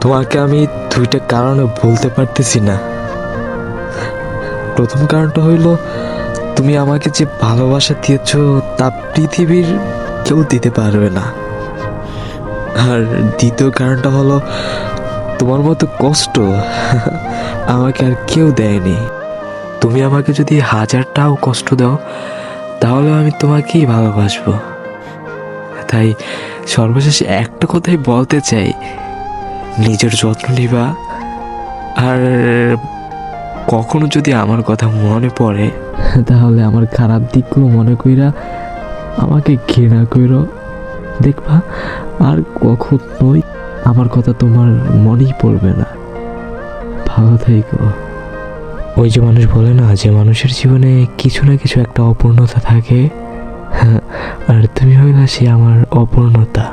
তোমাকে আমি দুইটা কারণে বলতে পারতেছি না। প্রথম কারণটা হইল, তুমি আমাকে যে ভালোবাসা দিয়েছ তা পৃথিবীর কেউ দিতে পারবে না। আর দ্বিতীয় কারণটা হলো, তোমার মতো কষ্ট আমাকে আর কেউ দেয়নি। তুমি আমাকে যদি 1000টাও কষ্ট দাও, তাহলে আমি তোমাকেই ভালোবাসবো। তাই সর্বশেষ একটা কথাই বলতে চাই, নিজের যত্ন নিবা। আর কখনো যদি আমার কথা মনে পড়ে, তাহলে আমার খারাপ দিকগুলো মনে কইরা আমাকে ঘৃণা কইরো। দেখবা আর কখনোই আমার কথা তোমার মনেই পড়বে না। ভালো থেকো। ওই যে মানুষ বলে না, যে মানুষের জীবনে কিছু না কিছু একটা অপূর্ণতা থাকে, আর তুমি হইলা সে আমার অপূর্ণতা।